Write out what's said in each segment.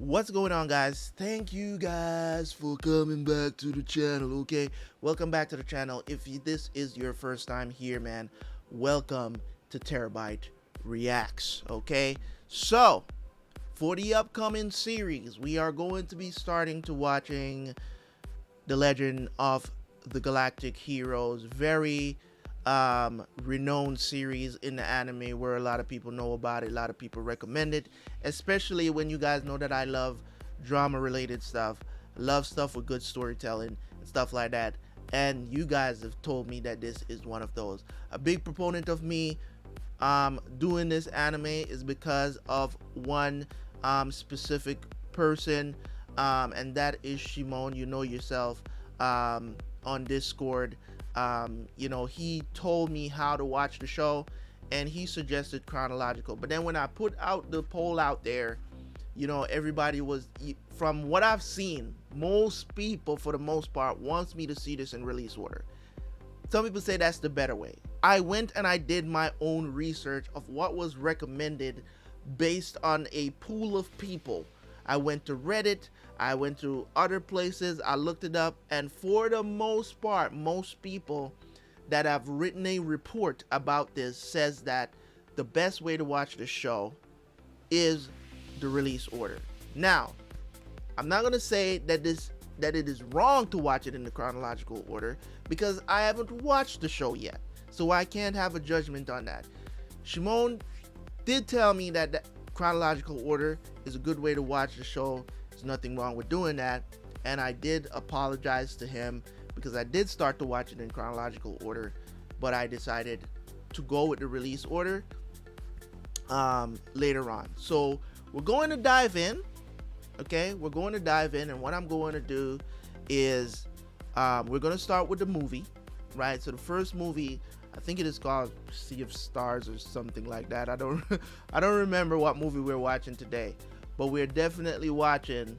What's going on, guys? Thank you guys for coming back to the channel. Okay, welcome back to the channel. If this is your first time here, man, welcome to Terabyt Reacts. Okay, so for the upcoming series, we are going to be starting to watching the Legend of the Galactic Heroes. Very renowned series in the anime, where a lot of people know about it, a lot of people recommend it, especially when you guys know that I love drama related stuff, love stuff with good storytelling and stuff like that. And you guys have told me that this is one of those. A big proponent of me doing this anime is because of one specific person, and that is Shimon. You know yourself, on Discord. He told me how to watch the show, and he suggested chronological. But then when I put out the poll out there, everybody was, from what I've seen, most people for the most part wants me to see this in release order. Some people say that's the better way. I went and I did my own research of what was recommended based on a pool of people. I went to Reddit, I went to other places, I looked it up, and for the most part, most people that have written a report about this says that the best way to watch the show is the release order. Now, I'm not gonna say that it is wrong to watch it in the chronological order, because I haven't watched the show yet, so I can't have a judgment on that. Shimon did tell me that the chronological order is a good way to watch the show. There's nothing wrong with doing that, and I did apologize to him because I did start to watch it in chronological order, but I decided to go with the release order later on. So we're going to dive in. Okay, we're going to dive in, and what I'm going to do is we're going to start with the movie, right? So the first movie, I think it is called Sea of Stars or something like that. I don't remember what movie we're watching today, but we're definitely watching,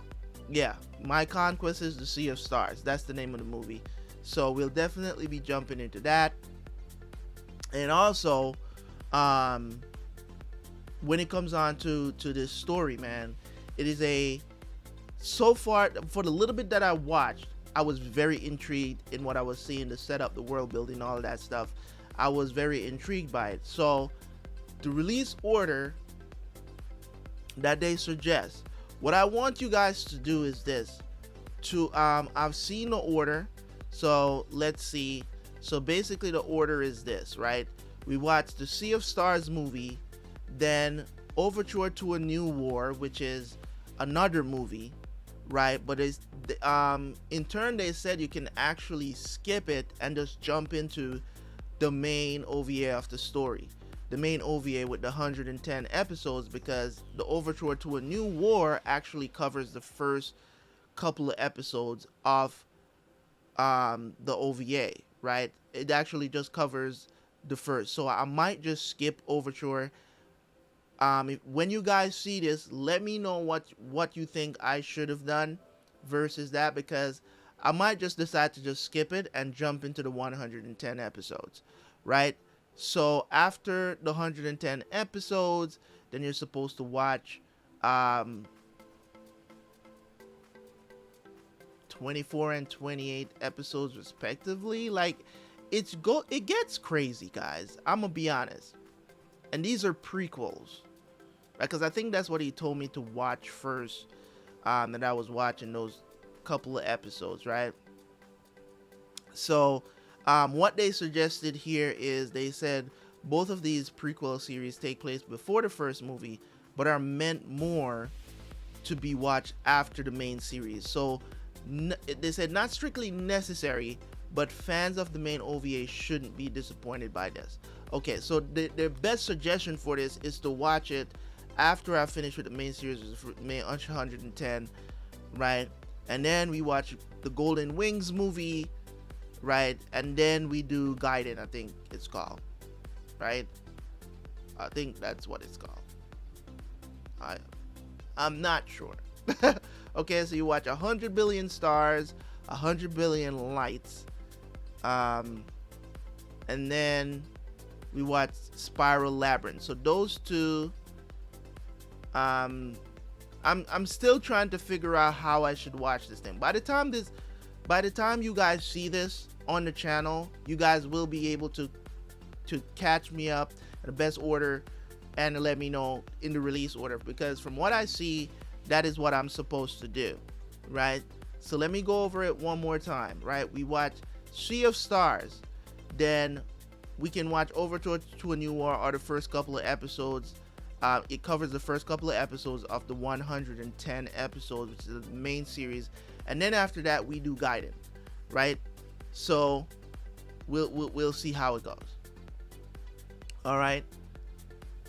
yeah, My Conquest is the Sea of Stars. That's the name of the movie. So we'll definitely be jumping into that. And also, when it comes on to this story, man, it is so far, for the little bit that I watched, I was very intrigued in what I was seeing, the setup, the world building, all of that stuff. I was very intrigued by it. So the release order that they suggest, what I want you guys to do is this. I've seen the order, so let's see. So basically the order is this, right? We watched the Sea of Stars movie, then Overture to a New War, which is another movie, right? But it's in turn, they said you can actually skip it and just jump into the main OVA of the story, the main OVA with the 110 episodes, because the Overture to a New War actually covers the first couple of episodes of the OVA, right? It actually just covers the first, so I might just skip Overture. When you guys see this, let me know what you think I should have done versus that, because I might just decide to just skip it and jump into the 110 episodes, right? So after the 110 episodes, then you're supposed to watch 24 and 28 episodes respectively. Like, it gets crazy, guys. I'm gonna be honest. And these are prequels, because I think that's what he told me to watch first, that I was watching those couple of episodes, right? So what they suggested here is, they said both of these prequel series take place before the first movie, but are meant more to be watched after the main series. So they said not strictly necessary, but fans of the main OVA shouldn't be disappointed by this. Okay, so their best suggestion for this is to watch it after I finish with the main series, main 110, right? And then we watch the Golden Wings movie, right? And then we do Gaiden, I think it's called, right? I think that's what it's called. I'm not sure. Okay, so you watch 100 billion stars, 100 billion lights, and then we watch Spiral Labyrinth. So those two I'm still trying to figure out how I should watch this thing. By the time you guys see this on the channel, you guys will be able to catch me up in the best order and to let me know in the release order, because from what I see, that is what I'm supposed to do, right? So let me go over it one more time, right? We watch Sea of Stars, then we can watch Overture to a New War, or the first couple of episodes. It covers the first couple of episodes of the 110 episodes, which is the main series, and then after that we do Gaiden, right? So we'll see how it goes. All right,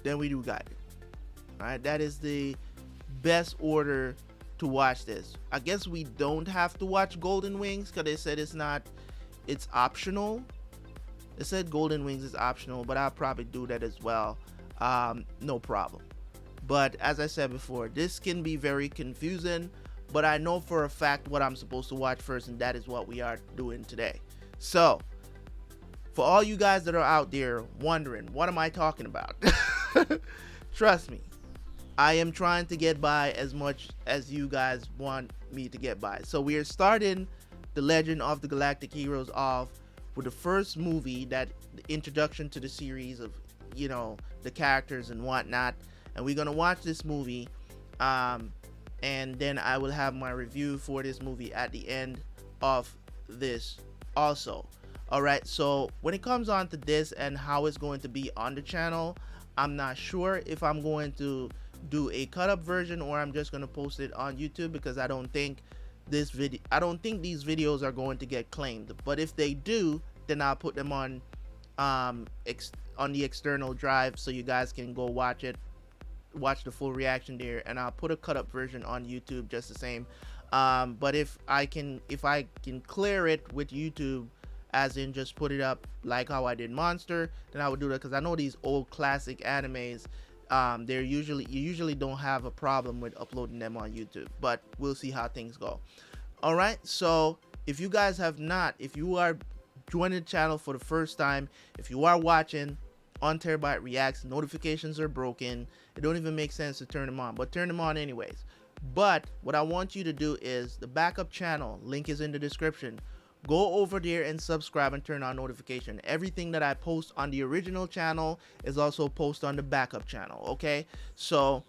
then we do Gaiden. All right, that is the best order to watch this. I guess we don't have to watch Golden Wings because they said it's optional. They said Golden Wings is optional, but I'll probably do that as well. No problem. But as I said before, this can be very confusing, but I know for a fact what I'm supposed to watch first, and that is what we are doing today. So for all you guys that are out there wondering, what am I talking about? Trust me, I am trying to get by as much as you guys want me to get by. So we are starting the Legend of the Galactic Heroes off with the first movie, that the introduction to the series of, you know, the characters and whatnot, and we're gonna watch this movie, and then I will have my review for this movie at the end of this also. All right, so when it comes on to this and how it's going to be on the channel, I'm not sure if I'm going to do a cut up version or I'm just going to post it on YouTube, because I don't think these videos are going to get claimed. But if they do, then I'll put them on the external drive, so you guys can go watch the full reaction there, and I'll put a cut up version on YouTube just the same. But if I can clear it with YouTube, as in just put it up like how I did Monster, then I would do that, because I know these old classic animes, you usually don't have a problem with uploading them on YouTube, but we'll see how things go. All right, so if you guys have not, if you are joining the channel for the first time, if you are watching on Terabyt Reacts, notifications are broken. It don't even make sense to turn them on, but turn them on anyways. But what I want you to do is the backup channel link is in the description. Go over there and subscribe and turn on notification. Everything that I post on the original channel is also posted on the backup channel, okay? So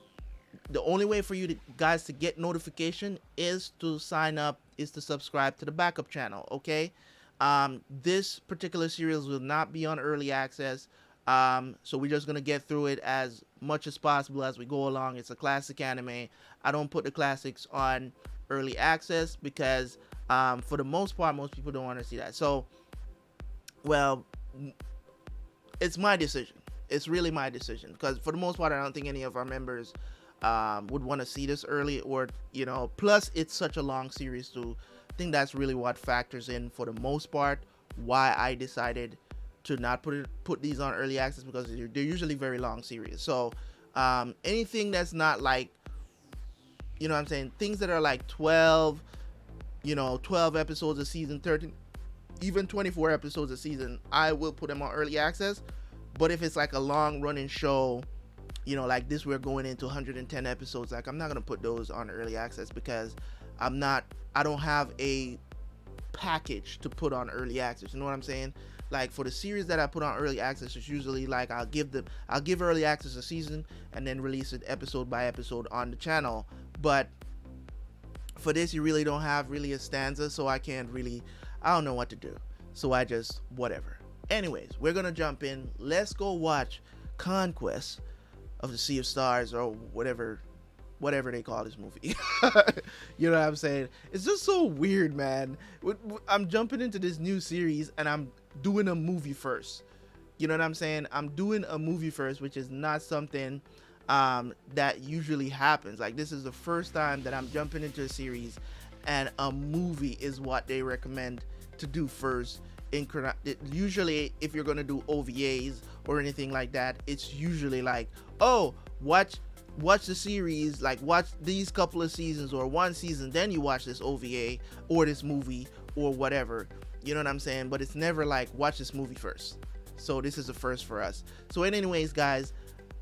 the only way for you guys to get notification is to sign up, is to subscribe to the backup channel, okay? This particular series will not be on early access, so we're just gonna get through it as much as possible as we go along. It's a classic anime. I don't put the classics on early access because for the most part, most people don't want to see that. So, well, it's my decision. It's really my decision, because for the most part, I don't think any of our members would want to see this early, or, you know, plus it's such a long series too. I think that's really what factors in for the most part why I decided to not put these on early access, because they're usually very long series. So anything that's not like, you know what I'm saying, things that are like 12 episodes a season, 13, even 24 episodes a season, I will put them on early access. But if it's like a long running show, you know, like this, we're going into 110 episodes, like I'm not gonna put those on early access, because I don't have a package to put on early access. You know what I'm saying? Like for the series that I put on early access, it's usually like I'll give early access a season and then release it episode by episode on the channel. But for this, you really don't have really a stanza, so I don't know what to do. So I just, whatever. Anyways, we're gonna jump in. Let's go watch Conquest of the Sea of Stars, or whatever they call this movie. You know what I'm saying? It's just so weird, man. I'm jumping into this new series and I'm doing a movie first. You know what I'm saying? I'm doing a movie first, which is not something that usually happens. Like, this is the first time that I'm jumping into a series and a movie is what they recommend to do first. Usually if you're gonna do OVAs or anything like that, it's usually like, oh, watch the series, like watch these couple of seasons or one season, then you watch this OVA or this movie or whatever. You know what I'm saying? But it's never like, watch this movie first. So this is the first for us. So anyways, guys,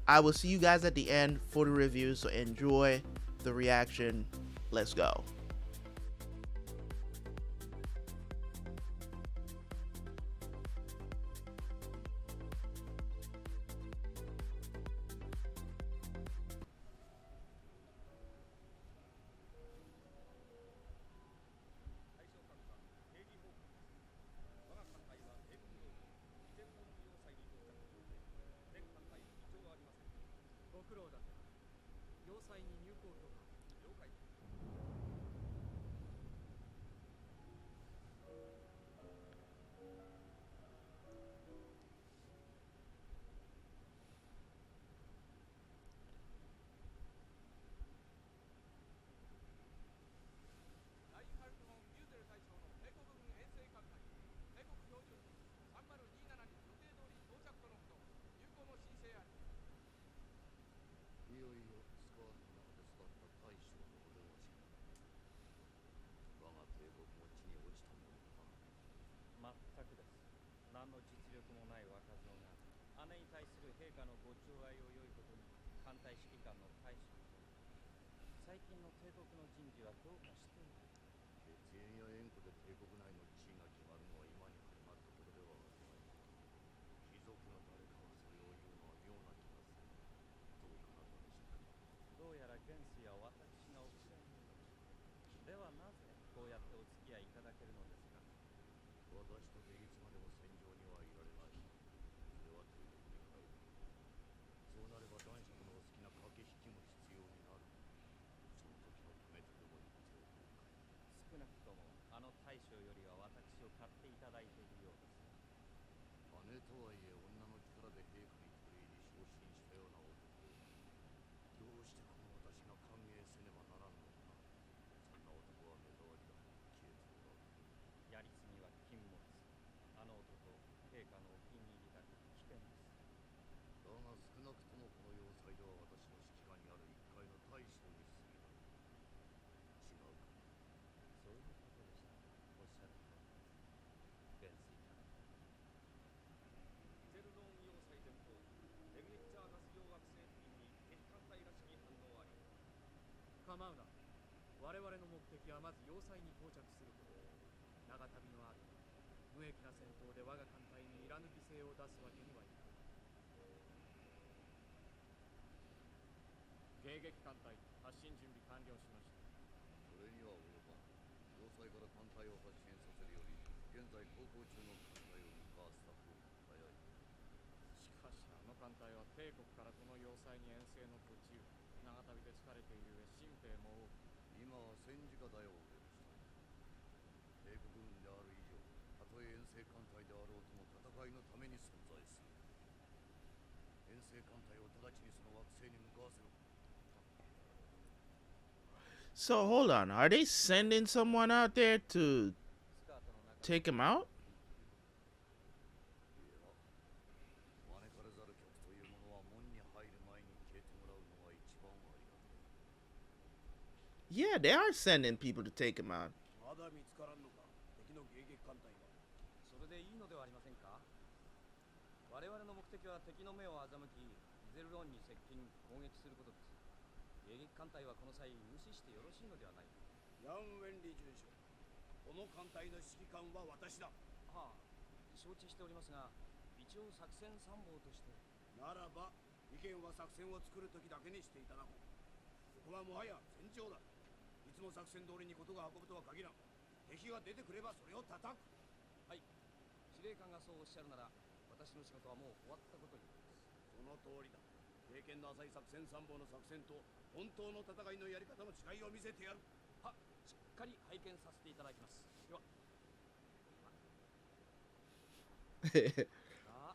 I will see you guys at the end for the review. So enjoy. And then we'll see how this goes. All right, so the reaction. Let's go. So hold on, are they sending someone out there to take him out? Yeah, they are sending people to take him out. Yang Wen-li 准将、この艦隊の指揮官は私だ。はあ、承知しておりますが、一応作戦参謀として。ならば、意見は作戦を作る時だけにしていただこう。ここはもはや戦場だ。いつも作戦通りにことが運ぶとは限らん。敵が出てくればそれを叩く。はい。司令官がそうおっしゃるなら、私の仕事はもう終わったことになります。その通りだ。経験の浅い作戦参謀の作戦と本当の戦いのやり方の違いを見せてやる。は、しっかり拝見させていただきます。では。あ、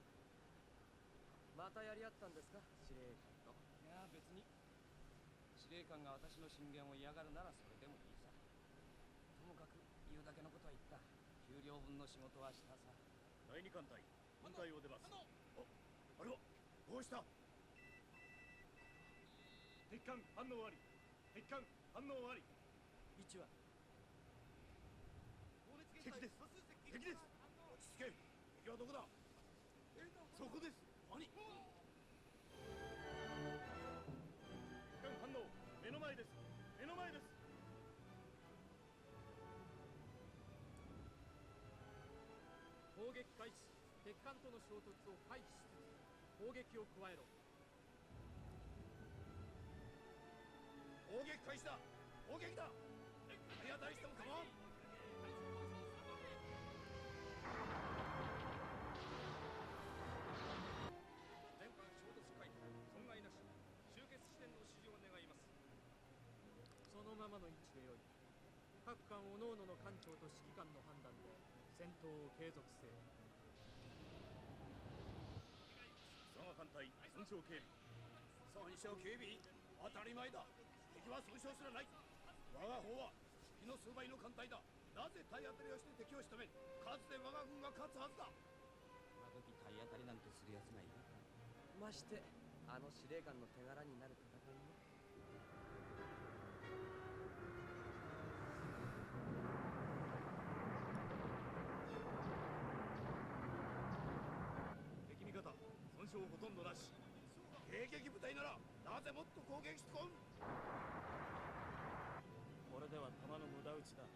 またやり合ったんですか、司令官と。いや、別に。司令官が私の進言を嫌がるならそれでもいいさ。ともかく言うだけのことは言った。給料分の仕事はしたさ。第二艦隊、軍隊を出ます。あれはどうした？敵艦反応あり。敵艦反応あり。位置は敵です。敵です。落ち着け。敵はどこだ？そこです。何？敵艦反応。目の前です。撃開始。敵艦との衝突を回避しつつ攻撃を加えろ。攻撃開始だ。攻撃だ。体当たりしても構わん。全艦衝突回避、損害なし。集結地点の指示を願います。そのままの位置でよい。各艦各々の艦長と指揮官の判断で戦闘を継続せよ。我が艦隊損傷警備。損傷警備、当たり前だ。敵は損傷すらない。我が方は敵の数倍の艦隊だ。なぜ体当たりをして敵を仕留めん。かつて我が軍が勝つはずだ。今時体当たりなんてするやつがいるか。ましてあの司令官の手柄になる戦いも。敵味方損傷ほとんどなし。迎撃部隊ならなぜもっと攻撃してこん。これでは弾の無駄撃ちだ。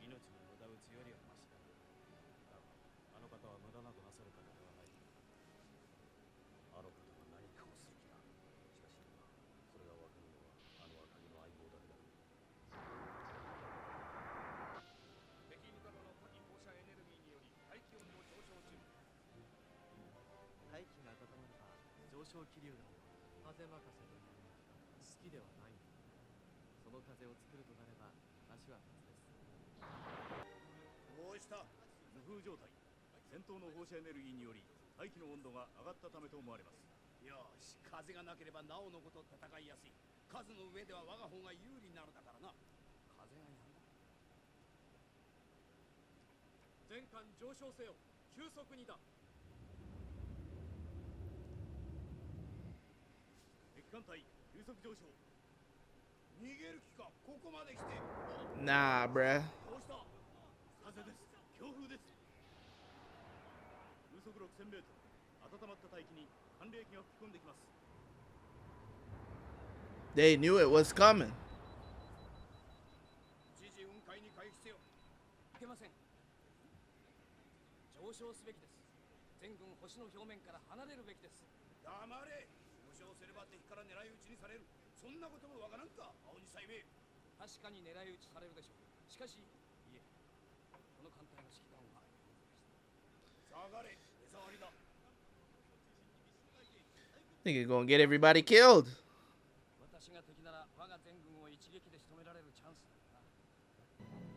命の無駄撃ちよりはマシだ。だがあの方は無駄なくなさる方ではない。あの方は何かをする気だ。しかし今それが分かるのはあの赤城の相棒だけだ。敵味方の火器放射エネルギーにより大気温の上昇中。大気が温まれば上昇気流が風任せという好きではない。その風を作るとなれば話は別です。どうした。無風状態。戦闘の放射エネルギーにより大気の温度が上がったためと思われます。よし、風がなければなおのこと戦いやすい。数の上では我が方が有利なのだからな。風がやんだ。全艦上昇せよ。急速にだ。敵艦隊急速上昇。逃げる気か。ここまで来て。Nah, bruh. どうした。風です。強風です。風速6000メートル。温まった大気に寒冷気が吹き込んできます。They knew it was coming. 一時雲海に回避せよ。いけません。上昇すべきです。全軍星の表面から離れるべきです。黙れ。上昇すれば敵から狙い撃ちにされる。そんなこともわからんか、青にさいめ。確かに狙い撃ちされるでしょう。しかし、いえ、この艦隊の指揮官は下がれ、手触りだ。 Think you're gonna get everybody killed. 私が敵なら我が全軍を一撃で仕留められるチャンスだな。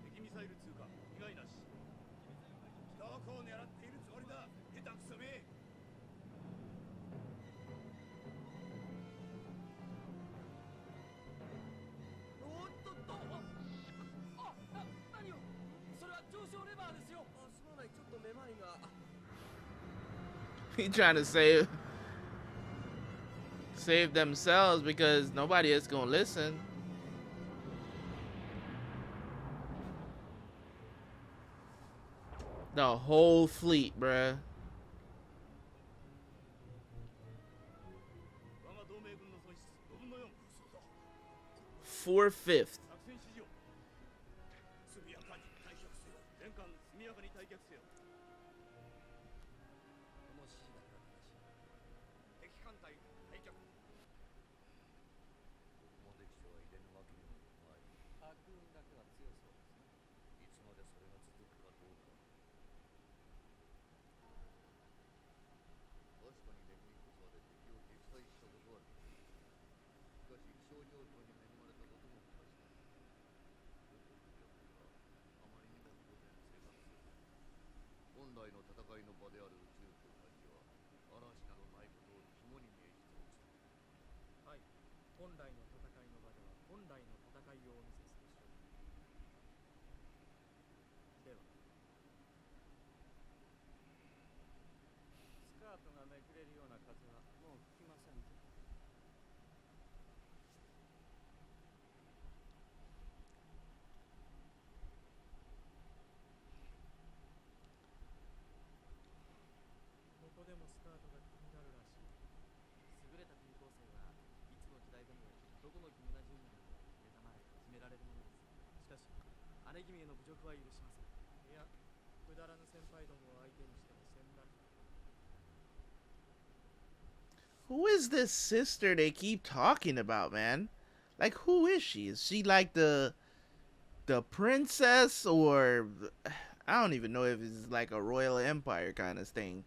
敵ミサイル通過、被害なし。どこを狙っているつもりだ、下手くそめ。おっとっと、何を。それは上昇レバーですよ。すまない、ちょっとめまいが。He trying to save themselves because nobody is gonna listen. The whole fleet, bruh. 我が同盟軍の損失5分の4。 4/5. 作戦指示を。速やかに退却せよ。全艦速やかに退却せよ。この指示だけは正しい。敵艦隊退却。ここまで来ては入れぬわけにもいかない。悪運だけは強そうですね。いつまでそれが続くかどうか。確かにレグニコスまで敵を撃退したことはできる。しかし気象状況に恵まれたことも確かに。どこによってはあまりにも当然生活する。本来の戦いの場である宇宙空間には嵐などないことを肝に銘じておきたい。はい、本来の戦いの場では本来の戦いをお見せするしょう。ではスカートがめくれるような風はもう吹きませんぞ。ここでもスカートが気になるらしい。優れた転校生はいつの時代でもどこの君同じように目覚まれ決められるものです。しかし姉君への侮辱は許しません。いや、くだらぬ先輩どもを相手にしても Who is this sister they keep talking about, man? Like, who is she? Is she like the princess, or I don't even know if it's like a royal empire kind of thing.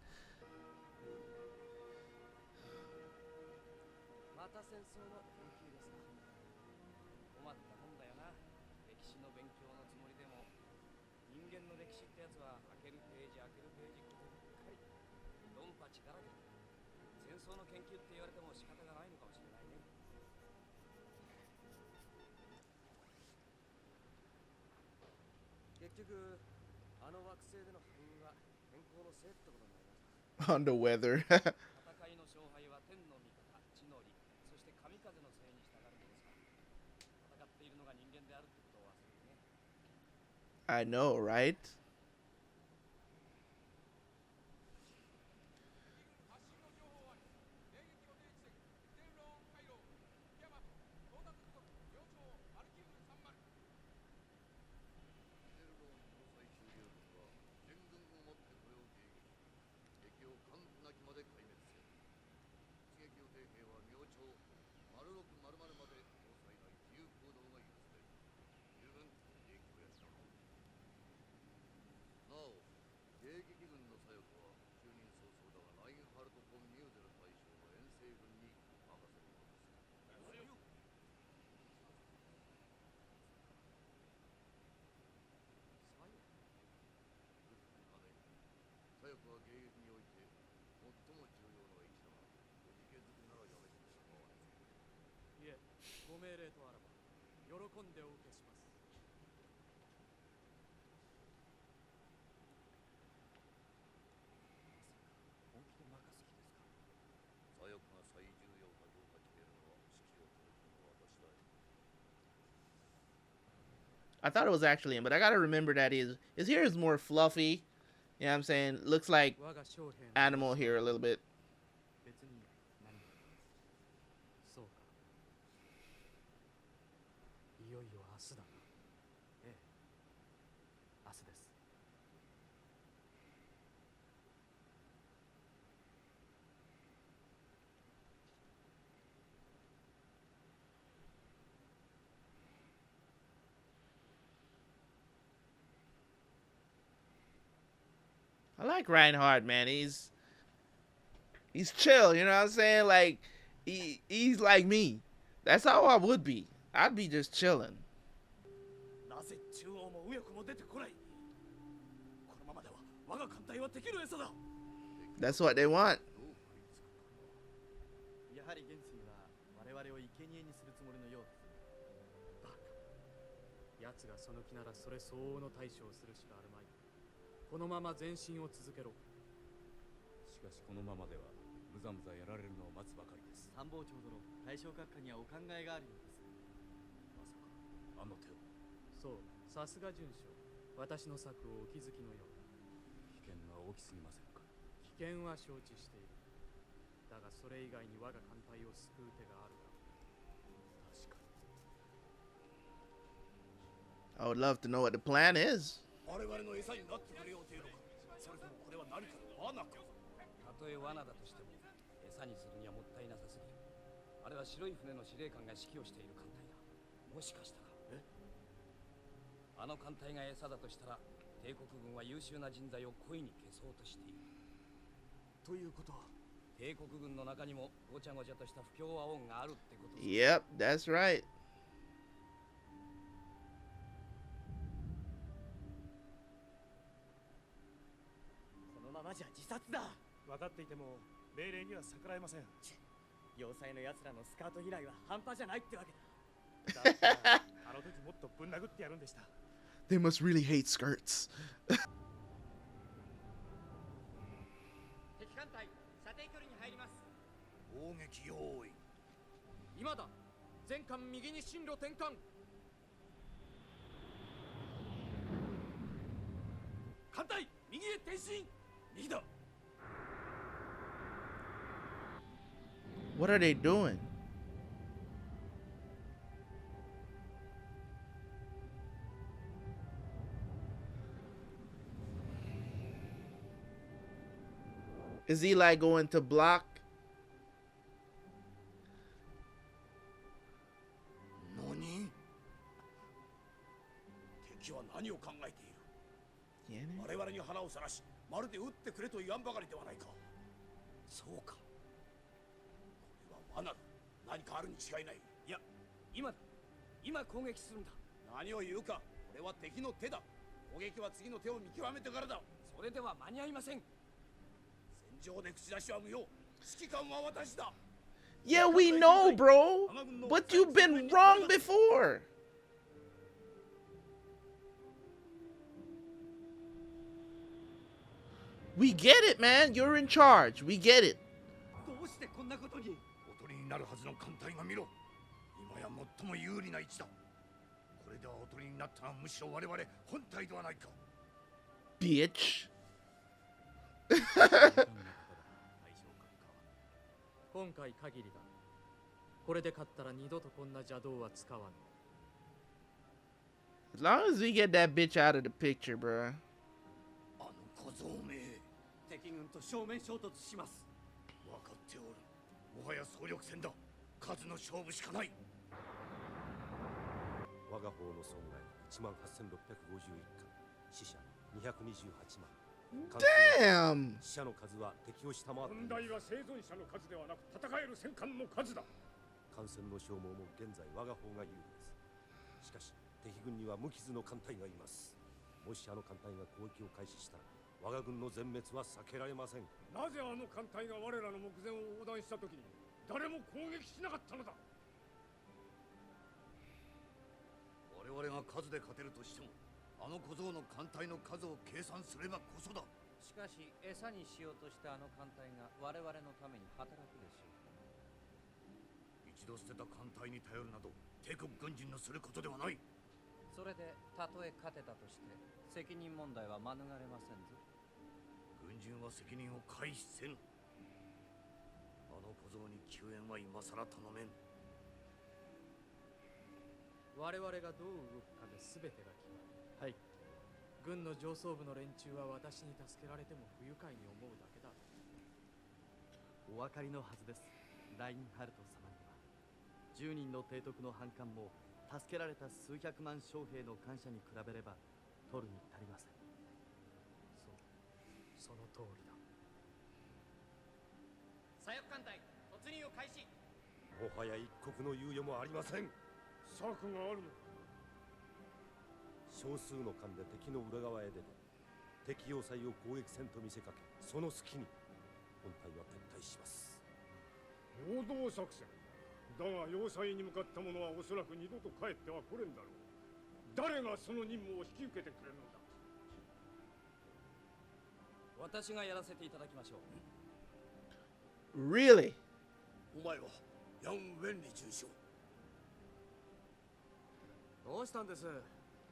また戦争の研究ですか。困ったもんだよな。歴史の勉強のつもりでも、人間の歴史ってやつは開けるページ開けるページことばっかり。ドンパチだらけ。戦争の研究って言われても仕方がないのかもしれないね。結局、あの惑星での敗因は天候のせいってことになりますか。On the weather. 戦いの勝敗は天の味方、地の利、そして神風のせいに従うのですから。戦っているのが人間であるってことを忘れてね。I know, right? 発信の情報あり。迎撃予定地点、イゼンローン回廊、ヤマト、到達時刻、秒長、マルキウム30。イゼルローン要塞駐留軍は全軍をもってこれを迎撃。敵を完膚なきまで壊滅せよ。出撃予定兵は明朝0600まで要塞内自由行動が許される。十分利益を養おう。なお、迎撃軍の左翼は就任早々だがラインハルト・フォン・ミューゼル大将の遠征軍に任せるのです。左翼は迎撃において最も重要な位置だが、おじけづくならやめても構わないぞ。いえ、ご命令とあらば喜んでお受けします。本気で任す気ですか。左翼が最重要かどうか決めるのは指揮を執るのは私だよ。 I thought it was actually him, but I gotta remember that his hair is more fluffy. You know what I'm saying? Looks like 我が将兵の animal hair a little bit. 別に何も。そうか。いよいよ明日だな。ええ、明日です。I like Reinhard, man. He's chill, you know what I'm saying? Like he's like me. That's how I would be. I'd be just chilling. なぜ中央も右翼も出てこない。このままでは我が艦隊は敵の餌だ。 That's what they want. やはり元帥は我々を生贄にするつもりのようです。バカ。奴がその気ならそれ相応の対処をするしかあるまい。このまま前進を続けろ。しかしこのままではむざむざやられるのを待つばかりです。参謀長殿、大将閣下にはお考えがあるようです。まさかあの手を。そう、さすが准将。私の策をお気づきのようだ。危険が大きすぎませんか。危険は承知している。だがそれ以外に我が艦隊を救う手があるか。確かに。 I would love to know what the plan is. 我々の餌になってくれようというのか。それともこれは何かの罠か。たとえ罠だとしても餌にするにはもったいなさすぎる。あれは白い船の司令官が指揮をしている艦隊だ。もしかしたらあの艦隊が餌だとしたら帝国軍は優秀な人材を故意に消そうとしている。ということは帝国軍の中にもごちゃごちゃとした不協和音があるってことだ。 Yep, that's right. このままじゃ自殺だ。分かっていても命令には逆らえません。要塞の奴らのスカート嫌いは半端じゃないってわけだ。だったらあの時もっとぶん殴ってやるんでした。 They must really hate skirts. 敵艦隊射程距離に入ります。砲撃用意。今だ。全艦右に進路転換。艦隊右へ転進。右だ。 What are they doing? Is he like going to block 我々に腹をさらし、まるで撃ってくれと言わんばかりではないか。そうか。これは罠だ。何かあるに違いない。いや、今だ。今攻撃するんだ。何を言うか。これは敵の手だ。攻撃は次の手を見極めてからだ。それでは間に合いません。戦場で口出しは無用。指揮官は私だ。 Yeah, we know, bro. But you've been wrong before. We get it, man. You're in charge. We get it. どうしてこんなことに。おとりになるはずの艦隊が見ろ。今や最も有利な位置だ。これではおとりになったのはむしろ我々本体ではないか。 Bitch. 今回限りだ。これで勝ったら二度とこんな邪道は使わぬ。 As long as we get that bitch out of the picture, bro. あの小僧め。敵軍と正面衝突します。分かっておる。もはや総力戦だ。数の勝負しかない。我が方の損害18,651艦、死者228万。 Damn. 死者の数は敵を下回ってい問題は生存者の数ではなく戦える戦艦の数だ。艦船の消耗も現在我が方が有利です。しかし敵軍には無傷の艦隊がいます。もしあの艦隊が攻撃を開始したら我が軍の全滅は避けられません。なぜあの艦隊が我らの目前を横断した時に誰も攻撃しなかったのだ。我々が数で勝てるとしても、あの小僧の艦隊の数を計算すればこそだ。しかし餌にしようとしたあの艦隊が我々のために働くでしょう。一度捨てた艦隊に頼るなど帝国軍人のすることではない。それでたとえ勝てたとして責任問題は免れませんぞ。軍人は責任を回避せぬ。あの小僧に救援は今さら頼めん。我々がどう動くかで全てが決まる。はい。軍の上層部の連中は私に助けられても不愉快に思うだけだ。お分かりのはずです。ラインハルト様には10人の提督の反感も助けられた数百万将兵の感謝に比べれば取るに足りません。そう、その通りだ。左翼艦隊突入開始。もはや一刻の猶予もありません。策があるのか。少数の艦で敵の裏側へ出て敵要塞を攻撃戦と見せかけ、その隙に本体は撤退します。陽動作戦だが、要塞に向かった者はおそらく二度と帰っては来れんだろう。誰がその任務を引き受けてくれるのだ。私がやらせていただきましょう。 Really? お前はヤン・ウェンリ中将。どうしたんです。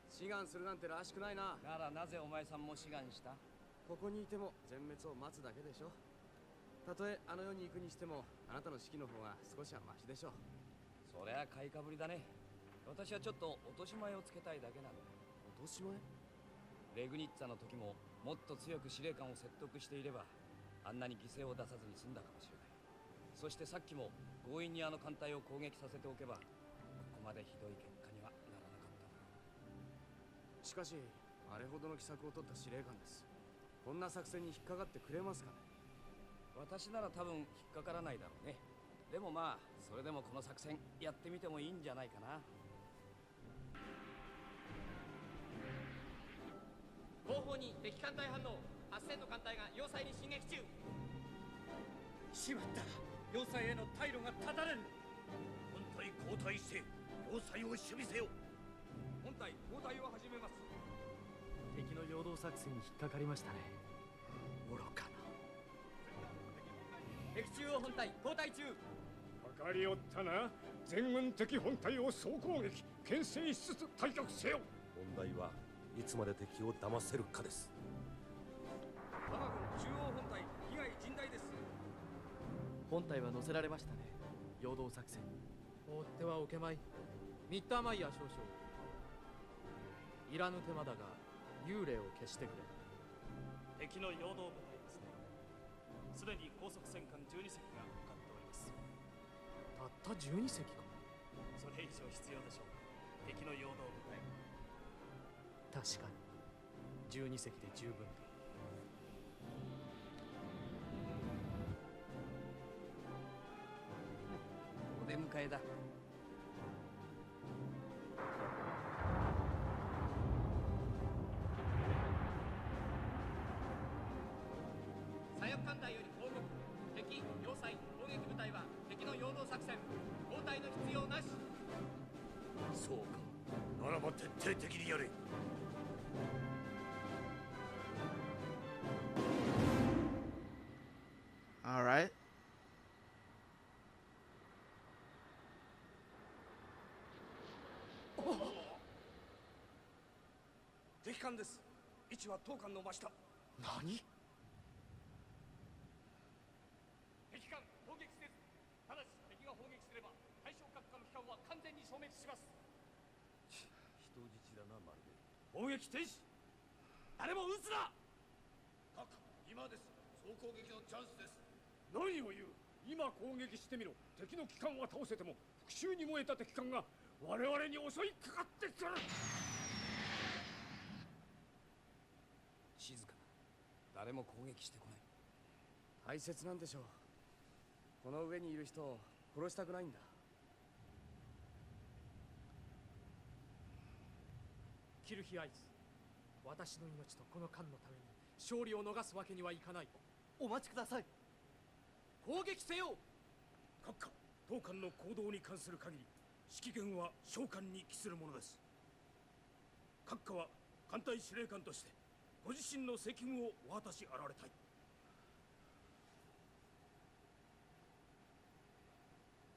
志願するなんてらしくないな。ならなぜお前さんも志願した？ここにいても全滅を待つだけでしょ。たとえあの世に行くにしてもあなたの指揮の方が少しはマシでしょう。そりゃ買いかぶりだね。私はちょっと落とし前をつけたいだけなの。落とし前？レグニッツァの時ももっと強く司令官を説得していればあんなに犠牲を出さずに済んだかもしれない。そしてさっきも強引にあの艦隊を攻撃させておけばここまでひどい結果にはならなかっただろう。しかしあれほどの奇策を取った司令官です。こんな作戦に引っかかってくれますかね。私なら多分引っかからないだろうね。でもまあそれでもこの作戦やってみてもいいんじゃないかな。後方に敵艦隊反応。8000の艦隊が要塞に進撃中。しまった。要塞への退路が断たれる。本隊交代して要塞を守備せよ。本隊交代を始めます。敵の陽動作戦に引っかかりましたね。愚かな。敵中央本隊交代中。かかりおったな。全軍敵本体を総攻撃牽制しつつ退却せよ。問題はいつまで敵を騙せるかです。我が軍中央本隊被害甚大です。本体は乗せられましたね。陽動作戦。放ってはおけまい。ミッターマイヤー少将。いらぬ手間だが幽霊を消してくれ。敵の陽動部隊ですね。すでに高速戦艦12隻が向かっております。たった12隻か。それ以上必要でしょう。敵の陽動部隊。確かに。12隻で十分だ。お出迎えだ。左翼艦隊より報告。敵要塞攻撃部隊は敵の陽動作戦。交代の必要なし。そうか。ならば徹底的にやれ。All right. 敵艦です。位置は当艦の真下。何？敵艦攻撃せず、ただし敵が砲撃すれば対象各艦機関は完全に消滅します。人質だな、まるで。砲撃停止。誰も撃つな。各今です。総攻撃のチャンスです。何を言う。今攻撃してみろ。敵の機関は倒せても復讐に燃えた敵艦が我々に襲いかかってくる。静かな。誰も攻撃してこない。大切なんでしょう。この上にいる人を殺したくないんだ。キルヒアイズ、私の命とこの艦のために勝利を逃すわけにはいかない。お待ちください。攻撃せよ。閣下、当艦の行動に関する限り指揮権は将官に帰するものです。閣下は艦隊司令官としてご自身の責務をお果たしあられたい。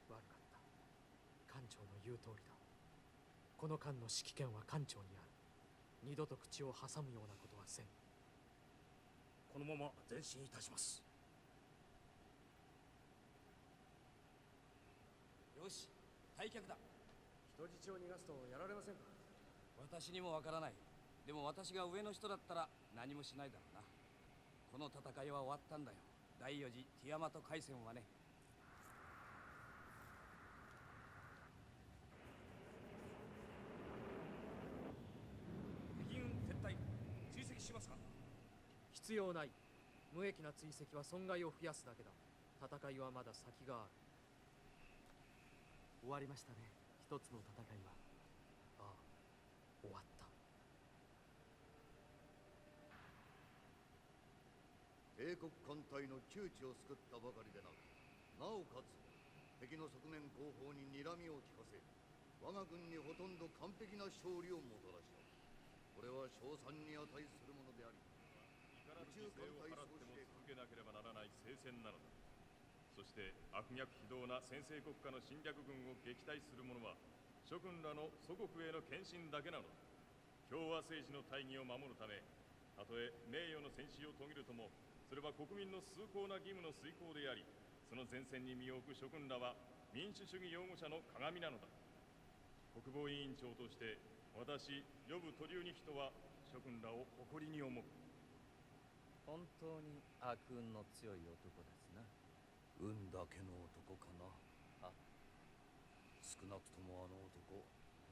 悪かった。艦長の言う通りだ。この艦の指揮権は艦長にある。二度と口を挟むようなことはせん。このまま前進いたします。よし、退却だ。人質を逃がすとやられませんか。私にもわからない。でも私が上の人だったら何もしないだろうな。この戦いは終わったんだよ。第4次ティアマト海戦はね。敵軍撤退。追跡しますか。必要ない。無益な追跡は損害を増やすだけだ。戦いはまだ先がある。終わりましたね、一つの戦いは。ああ、終わった。帝国艦隊の窮地を救ったばかりでなく、なおかつ敵の側面後方に睨みを利かせ、我が軍にほとんど完璧な勝利をもたらした。これは称賛に値するものであり、宇宙艦隊総司令続けなければならない聖戦なのだ。そして悪逆非道な先制国家の侵略軍を撃退する者は諸君らの祖国への献身だけなのだ。共和政治の大義を守るため、たとえ名誉の戦死を遂げるとも、それは国民の崇高な義務の遂行であり、その前線に身を置く諸君らは民主主義擁護者の鏡なのだ。国防委員長として私呼ぶトリューニヒトは諸君らを誇りに思う。本当に悪運の強い男ですな。運だけの男かな。少なくともあの男、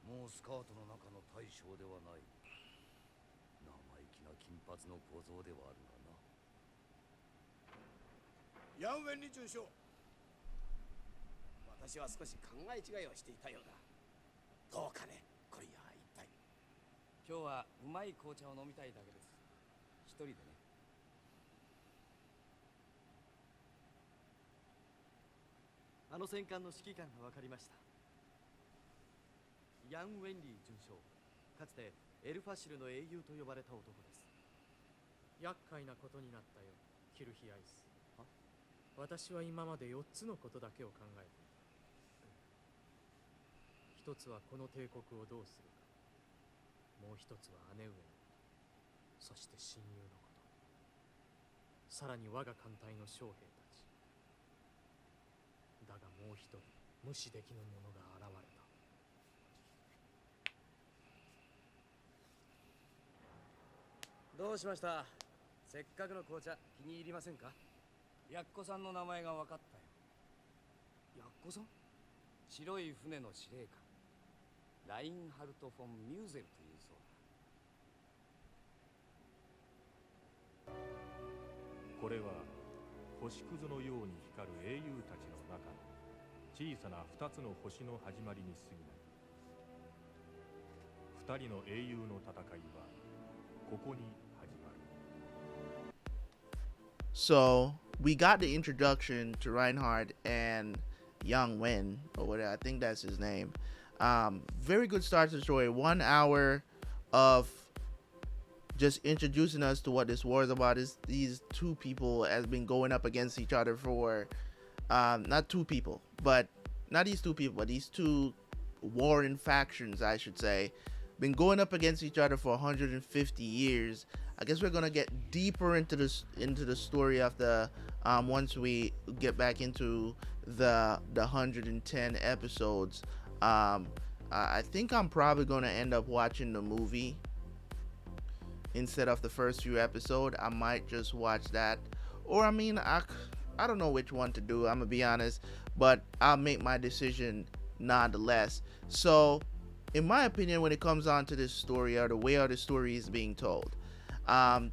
もうスカートの中の大将ではない。生意気な金髪の小僧ではあるがな。ヤンウェンリ准将、私は少し考え違いをしていたようだ。どうかね、これや一体。今日はうまい紅茶を飲みたいだけです。一人でね。あの戦艦の指揮官が分かりました。ヤン・ウェンリー准将、かつてエルファシルの英雄と呼ばれた男です。厄介なことになったよ、キルヒアイス。私は今まで4つのことだけを考えていた。一つはこの帝国をどうするか。もう一つは姉上のこと。そして親友のこと。さらに我が艦隊の将兵たち。だがもう一人、無視できぬ者が現れた。どうしました。せっかくの紅茶気に入りませんか。ヤッコさんの名前が分かったよ。ヤッコさん。白い船の司令官ラインハルト・フォン・ミューゼルというそうこれは星屑のように光る英雄たちの中の小さな2つの星の始まりに過ぎない。2人の英雄の戦いはここに始まる。 So we got the introduction to Reinhard and Yang Wen, or whatever, I think that's his name. Very good start to the story. 1 hour of just introducing us to what this war is about. Is these two people has been going up against each other for not two people, but not these two people, but these two warring factions, I should say, been going up against each other for 150 years. I guess we're gonna get deeper into the story of the once we get back into the 110 episodes. I think I'm probably gonna end up watching the movie instead of the first few episodes. I might just watch that, or I mean, I don't know which one to do, I'm gonna be honest, but I'll make my decision nonetheless. So in my opinion, when it comes on to this story, or the way how the story is being told,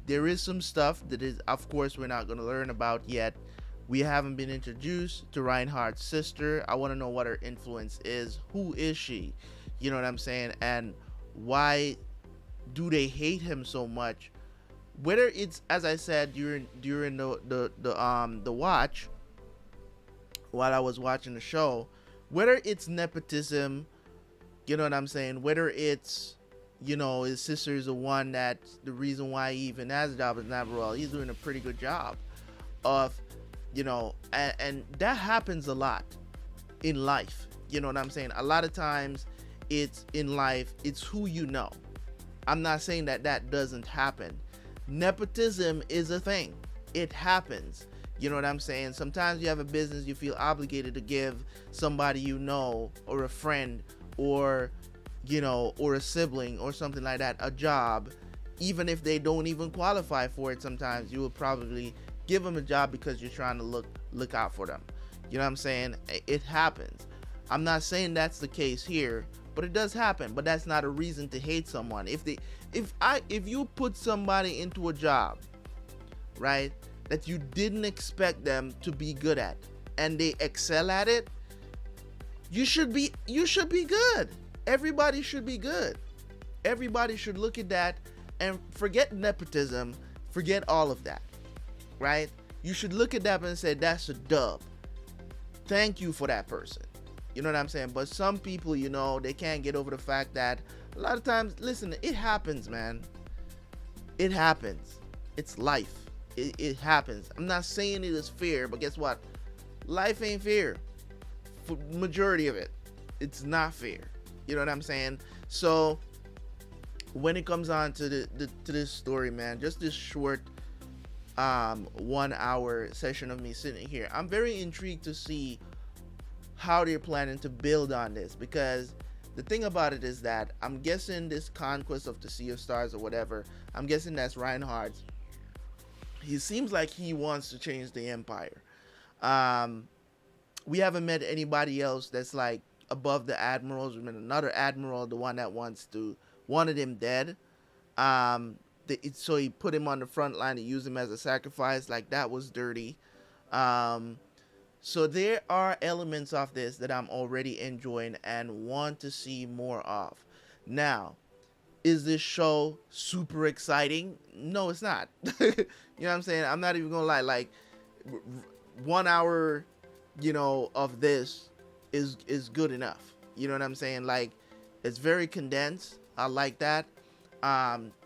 there is some stuff that is, of course, we're not going to learn about yet. We haven't been introduced to Reinhardt's sister. I want to know what her influence is. Who is she? You know what I'm saying? And why do they hate him so much? Whether it's, as I said during the watch, while I was watching the show, whether it's nepotism, you know what I'm saying, whether it's, you know, his sister is the one that's the reason why he even has a job as an admiral. He's doing a pretty good job of, you know, and that happens a lot in life. You know what I'm saying? A lot of times it's in life, it's who you know. I'm not saying that that doesn't happen. Nepotism is a thing. It happens. You know what I'm saying? Sometimes you have a business, you feel obligated to give somebody you know, or a friend, or, you know, or a sibling or something like that, a job, even if they don't even qualify for it. Sometimes you will probably give them a job because you're trying to look out for them. You know what I'm saying? It happens. I'm not saying that's the case here, but it does happen. But that's not a reason to hate someone. If you put somebody into a job, right, that you didn't expect them to be good at, and they excel at it, you should be good. Everybody should be good. Everybody should look at that and forget nepotism, forget all of that, right? You should look at that and say, that's a dub. Thank you for that person. You know what I'm saying? But some people, you know, they can't get over the fact that a lot of times, listen, it happens, man. It happens. It's life. It happens. I'm not saying it is fair, but guess what? Life ain't fair. For majority of it, it's not fair. You know what I'm saying? So when it comes on to this story, man, just this short 1 hour session of me sitting here, I'm very intrigued to see how they're planning to build on this, because the thing about it is that I'm guessing this conquest of the Sea of Stars or whatever, I'm guessing that's Reinhardt's. He seems like he wants to change the empire. We haven't met anybody else that's like above the admirals. We met another admiral, the one that wanted him dead. So he put him on the front line to use him as a sacrifice. Like, that was dirty. So there are elements of this that I'm already enjoying and want to see more of. Now, is this show super exciting? No, it's not. You know what I'm saying? I'm not even gonna lie. Like, 1 hour, you know, of this is good enough. You know what I'm saying? Like, it's very condensed. I like that.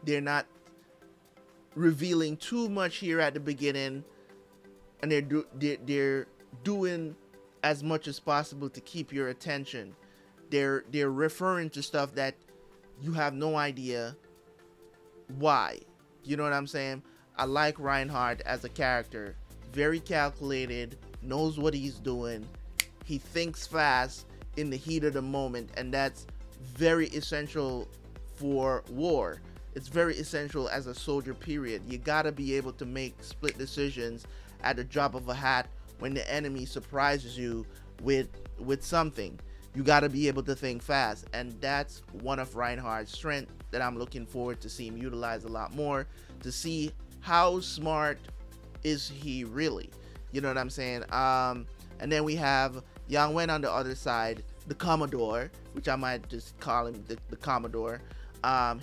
They're not revealing too much here at the beginning, and they're doing as much as possible to keep your attention. They're referring to stuff that you have no idea why. You know what I'm saying? I like Reinhardt as a character. Very calculated, knows what he's doing. He thinks fast in the heat of the moment, and that's very essential for war. It's very essential as a soldier, period. You gotta be able to make split decisions at the drop of a hat when the enemy surprises you with something. You gotta be able to think fast, and that's one of Reinhardt's strengths that I'm looking forward to see him utilize a lot more, to see how smart is he really? You know what I'm saying? And then we have Yang Wen on the other side, the Commodore, which I might just call him the Commodore.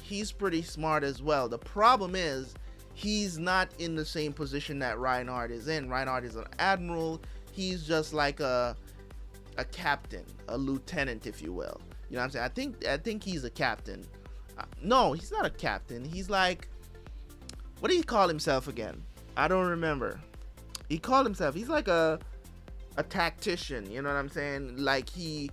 He's pretty smart as well. The problem is he's not in the same position that Reinhard is in. Reinhard is an admiral. He's just like a captain, a lieutenant, if you will. You know what I'm saying? I think he's a captain. No, he's not a captain. He's like, what do you call himself again? I don't remember. He's like a tactician, you know what I'm saying? Like, he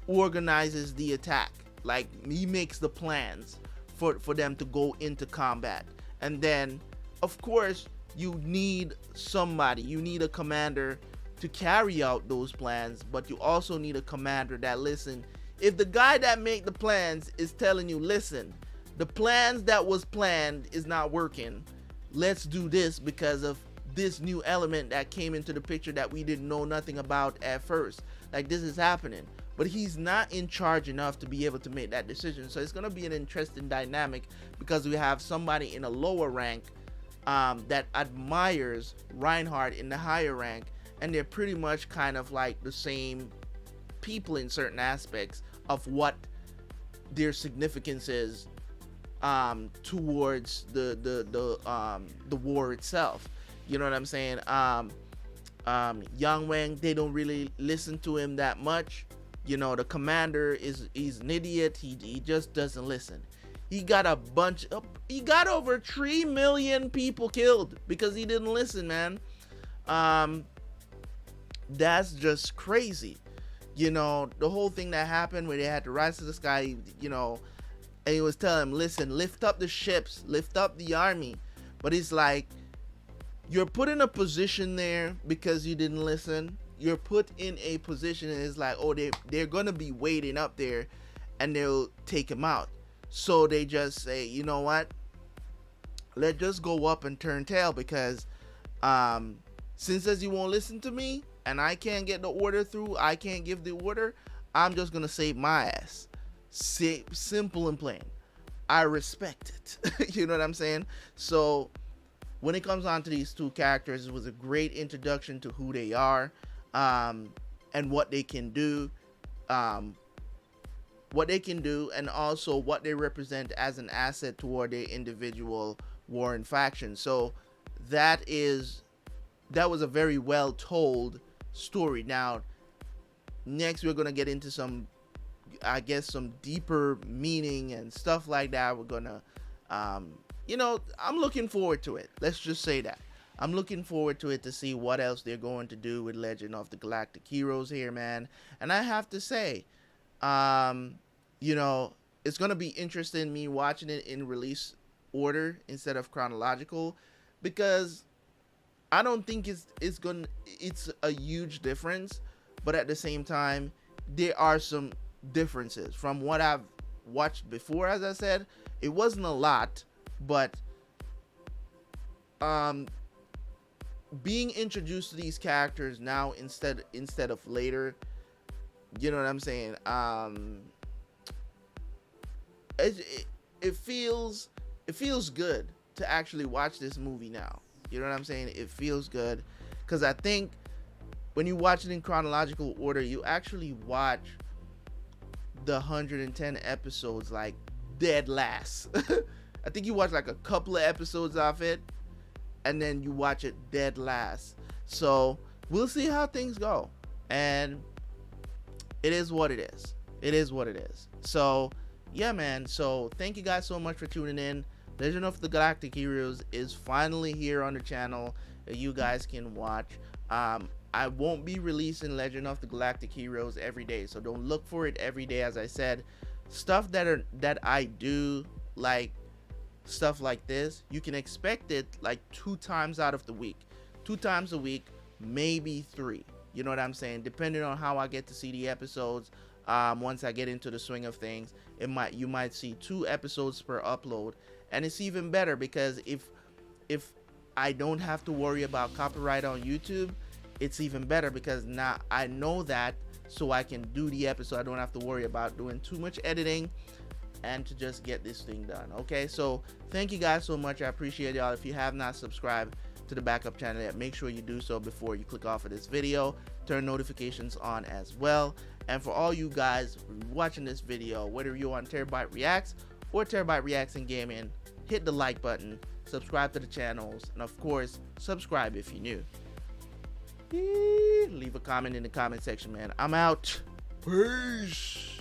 organizes the attack. Like, he makes the plans for them to go into combat. And then, of course, you need somebody. You need a commander to carry out those plans, but you also need a commander that listen. If the guy that made the plans is telling you, listen, the plans that was planned is not working, let's do this because of this new element that came into the picture that we didn't know nothing about at first. Like, this is happening, but he's not in charge enough to be able to make that decision. So it's going to be an interesting dynamic because we have somebody in a lower rank that admires Reinhard in the higher rank, and they're pretty much kind of like the same people in certain aspects of what their significance is towards the war itself. You know what I'm saying? Yang Wen, they don't really listen to him that much. You know, the commander he's an idiot. He just doesn't listen. He got over 3 million people killed because he didn't listen, man. That's just crazy. You know, the whole thing that happened where they had to rise to the sky, you know, and he was telling him, listen, lift up the ships, lift up the army. But it's like, you're put in a position there because you didn't listen. You're put in a position and it's like, oh, they're going to be waiting up there and they'll take him out. So they just say, you know what? Let's just go up and turn tail because since as you won't listen to me and I can't get the order through, I can't give the order, I'm just going to save my ass. Simple and plain. I respect it. You know what I'm saying? So when it comes on to these two characters, it was a great introduction to who they are and what they can do. And also what they represent as an asset toward their individual war and faction. So that was a very well told story. Now, next we're going to get into some deeper meaning and stuff like that. We're going to, I'm looking forward to it. Let's just say that. I'm looking forward to it to see what else they're going to do with Legend of the Galactic Heroes here, man. And I have to say, it's going to be interesting me watching it in release order instead of chronological, because I don't think it's a huge difference, but at the same time, there are some differences from what I've watched before. As I said, it wasn't a lot, but being introduced to these characters now instead of later, you know what I'm saying? It feels good to actually watch this movie now. You know what I'm saying? It feels good because I think when you watch it in chronological order, you actually watch the 110 episodes like dead last. I think you watch like a couple of episodes of it and then you watch it dead last. So we'll see how things go, and it is what it is. It is what it is. So yeah, man. So thank you guys so much for tuning in. Legend of the Galactic Heroes is finally here on the channel that you guys can watch. I won't be releasing Legend of the Galactic Heroes every day, so don't look for it every day. As I said, stuff that I do, like stuff like this, you can expect it like 2 times out of the week. 2 times a week, maybe 3. You know what I'm saying? Depending on how I get to see the episodes. Once I get into the swing of things, you might see 2 episodes per upload, and it's even better because if I don't have to worry about copyright on YouTube, it's even better because now I know that, so I can do the episode. I don't have to worry about doing too much editing and to just get this thing done. Okay, so thank you guys so much. I appreciate y'all. If you have not subscribed to to the backup channel yet, make sure you do so before you click off of this video. Turn notifications on as well. And for all you guys watching this video, whether you're on Terabyt Reacts or Terabyt Reacts in Gaming, hit the like button, subscribe to the channels, and of course, subscribe if you're new. Leave a comment in the comment section, man. I'm out. Peace.